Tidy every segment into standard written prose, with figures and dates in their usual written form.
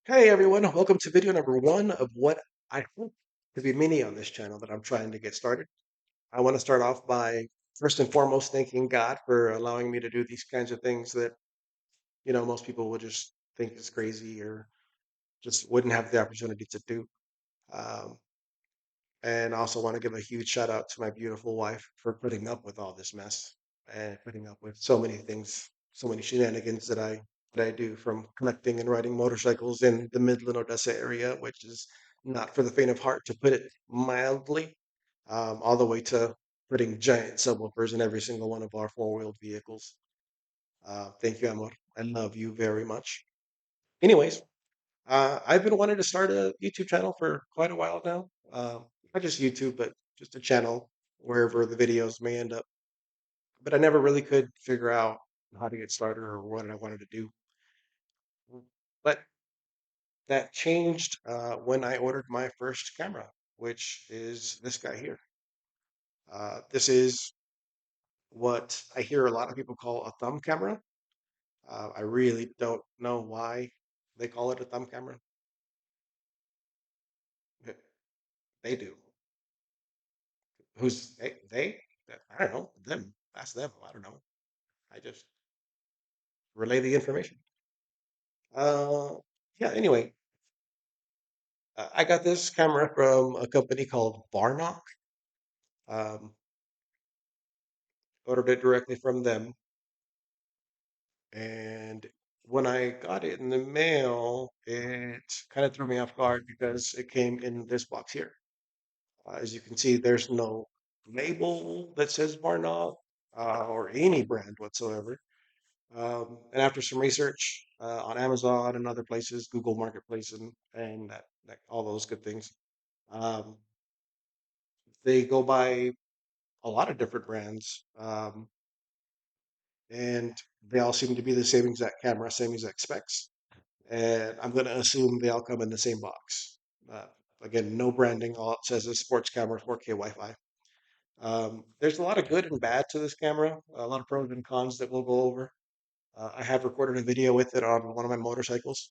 Hey everyone, welcome to video number one of what I hope to be mini on this channel that I'm trying to get started. I want to start off by first and foremost thanking God for allowing me to do these kinds of things that, most people would just think is crazy or just wouldn't have the opportunity to do. Um, and I also want to give a huge shout out to my beautiful wife for putting up with all this mess and putting up with so many things, so many shenanigans that I do, from collecting and riding motorcycles in the Midland, Odessa area, which is not for the faint of heart, to put it mildly, all the way to putting giant subwoofers in every single one of our four-wheeled vehicles. Thank you, Amor. I love you very much. Anyways, I've been wanting to start a YouTube channel for quite a while now. Not just YouTube, but just a channel wherever the videos may end up. But I never really could figure out how to get started or what I wanted to do. But that changed when I ordered my first camera, which is this guy here. This is what I hear a lot of people call a thumb camera. I really don't know why they call it a thumb camera. They do. Who's they? They? I don't know. Them. Ask them. I don't know. I just relay the information. Uh, yeah. Anyway, I got this camera from a company called Varnock. Um, Ordered it directly from them, and when I got it in the mail, it kind of threw me off guard because it came in this box here. As you can see, there's no label that says Varnock or any brand whatsoever. And after some research on Amazon and other places, Google Marketplace and all those good things, um, they go by a lot of different brands, and they all seem to be the same exact camera, same exact specs. And I'm going to assume they all come in the same box. Uh, Again, no branding. All it says is sports camera, 4K Wi-Fi. There's a lot of good and bad to this camera, a lot of pros and cons that we'll go over. I have recorded a video with it on one of my motorcycles,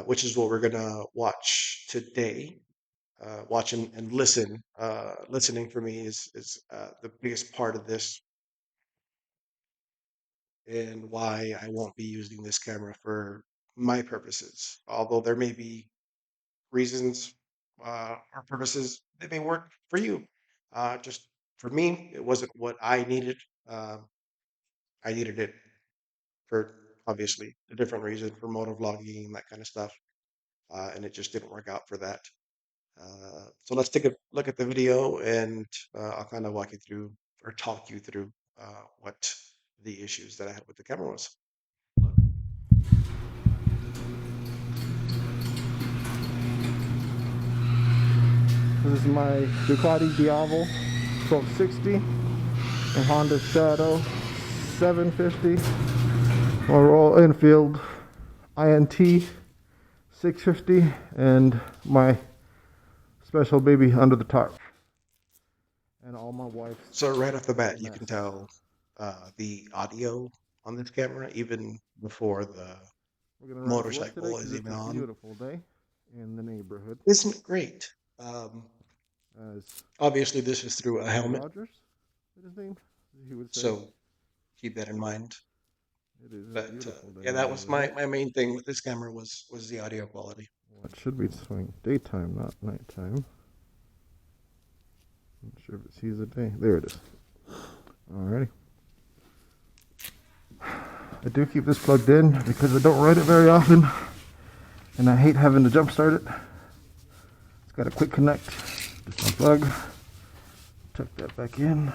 which is what we're gonna watch today. Watch and listen. Listening for me is the biggest part of this, and why I won't be using this camera for my purposes. Although there may be reasons or purposes that may work for you. Just for me, it wasn't what I needed. Um, I needed it for obviously a different reason, for motovlogging and that kind of stuff. And it just didn't work out for that. So let's take a look at the video, and I'll kind of walk you through or talk you through what the issues that I had with the camera was. This is my Ducati Diavel 1260 and Honda Shadow 750. My Royal Enfield INT 650 and my special baby under the tarp. And all my wife's. So right off the bat, you can tell the audio on this camera, even before the motorcycle is even on, Beautiful day in the neighborhood. isn't great. As Obviously, this is through a helmet, Rogers, is his name? He would say. so keep that in mind. It is a But beautiful day yeah, in that the was my neighborhood. main thing with this camera was the audio quality. Well, it should be showing daytime, not nighttime. Not sure if it sees the day. There it is. Alrighty. I do keep this plugged in because I don't ride it very often, and I hate having to jump start it. It's got a quick connect. Just unplug. Tuck that back in.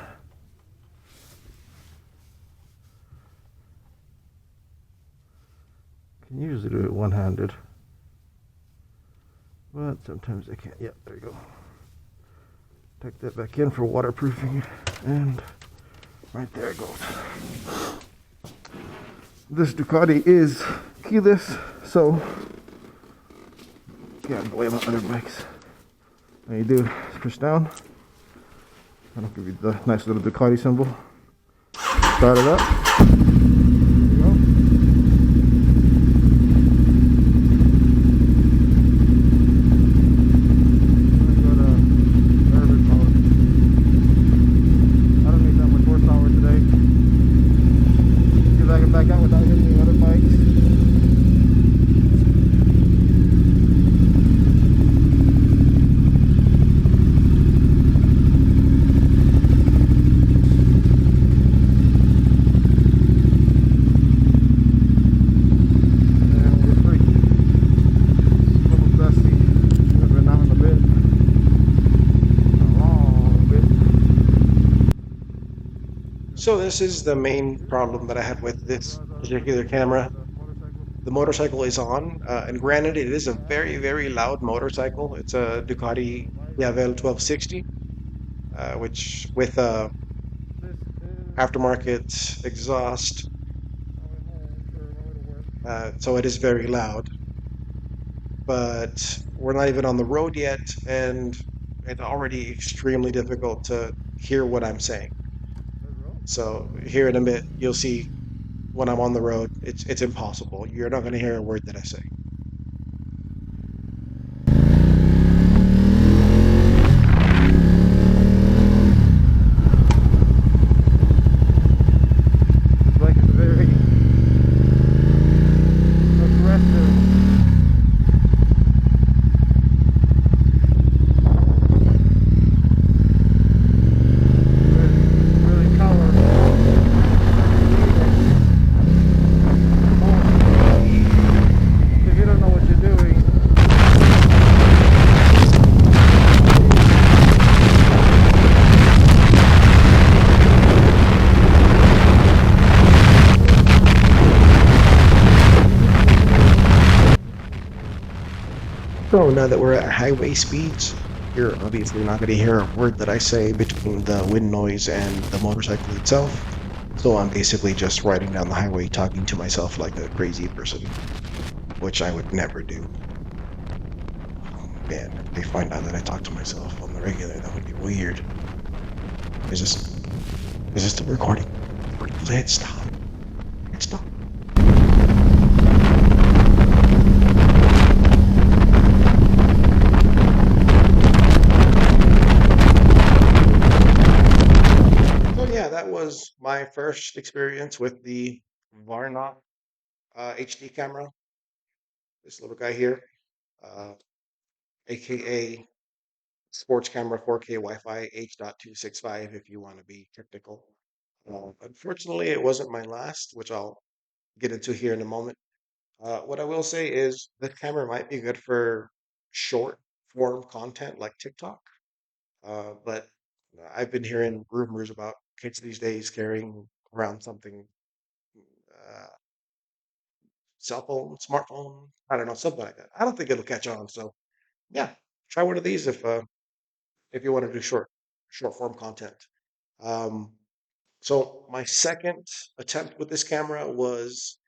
Can usually do it one-handed, but sometimes I can't. Yep, there you go. Tuck that back in for waterproofing, and right there it goes. This Ducati is keyless, so can't blame other bikes. All you do is push down. I'll give you the nice little Ducati symbol. Start it up. There you go. So this is the main problem that I had with this particular camera. The motorcycle is on, and granted, it is a very, very loud motorcycle. It's a Ducati diavel 1260, which with a aftermarket exhaust, so it is very loud. But we're not even on the road yet, and it's already extremely difficult to hear what I'm saying. So here in a bit, you'll see when I'm on the road, it's impossible. You're not going to hear a word that I say. It's like it's very aggressive. Really powerful. If you don't know what you're doing, So now that we're at highway speeds, you're obviously not going to hear a word that I say between the wind noise and the motorcycle itself. So I'm basically just riding down the highway talking to myself like a crazy person, which I would never do. Man, if they find out that I talk to myself on the regular, that would be weird. Is this is this the recording? Hit stop. Hit stop. So yeah, that was my first experience with the Varnock HD camera. This little guy here, uh, aka sports camera 4K Wi-Fi H.265 if you want to be technical. Unfortunately, it wasn't my last, which I'll get into here in a moment. What I will say is this camera might be good for short form content like TikTok, but I've been hearing rumors about kids these days carrying around something, cell phone, smartphone, I don't know, something like that. I don't think it'll catch on. So yeah, try one of these if you want to do short form content. Um, so my second attempt with this camera was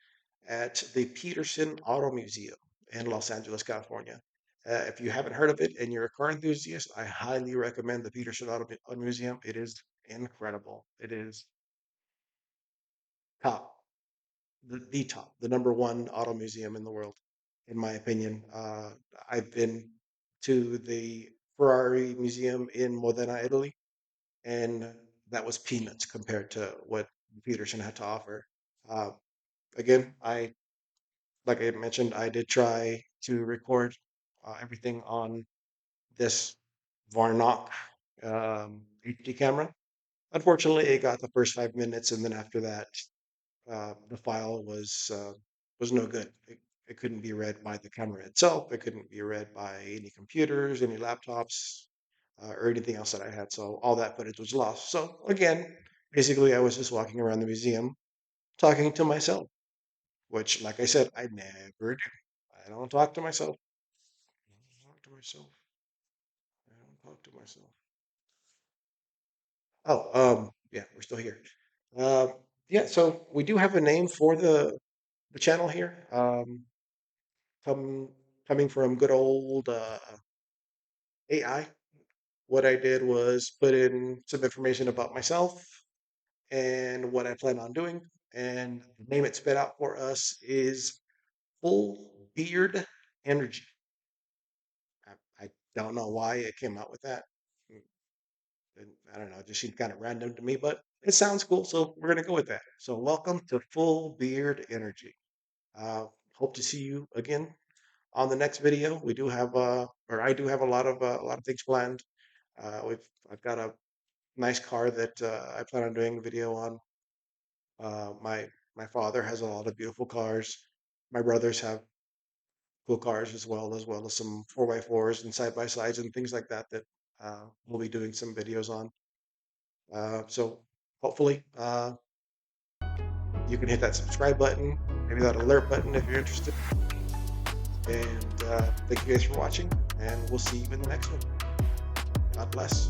at the Peterson Auto Museum in Los Angeles, California. If you haven't heard of it and you're a car enthusiast, I highly recommend the Peterson Auto Museum. It is incredible. It is top, the top, the number one auto museum in the world, in my opinion. I've been to the Ferrari Museum in Modena, Italy, and that was peanuts compared to what Peterson had to offer. Uh, Again, like I mentioned, I did try to record everything on this Varnock HD camera. Unfortunately, it got the first 5 minutes, and then after that, the file was no good. It couldn't be read by the camera itself. It couldn't be read by any computers, any laptops, or anything else that I had. So all that footage was lost. So again, basically, I was just walking around the museum talking to myself, which, like I said, I never do. I don't talk to myself. I don't talk to myself. I don't talk to myself. Oh, yeah, we're still here. Uh, yeah, so we do have a name for the channel here. Come coming from good old AI. What I did was put in some information about myself and what I plan on doing, and the name it spit out for us is Full Beard Energy. I don't know why it came out with that. Mm, and I don't know, it just seemed kind of random to me, but it sounds cool, so we're gonna go with that. So welcome to Full Beard Energy. Hope to see you again on the next video. We do have or I do have a lot of things planned. I've got a nice car that I plan on doing a video on. My father has a lot of beautiful cars. My brothers have cool cars as well as some 4x4s and side by sides and things like that that we'll be doing some videos on. So hopefully you can hit that subscribe button, maybe that alert button if you're interested. And thank you guys for watching, and we'll see you in the next one. God bless.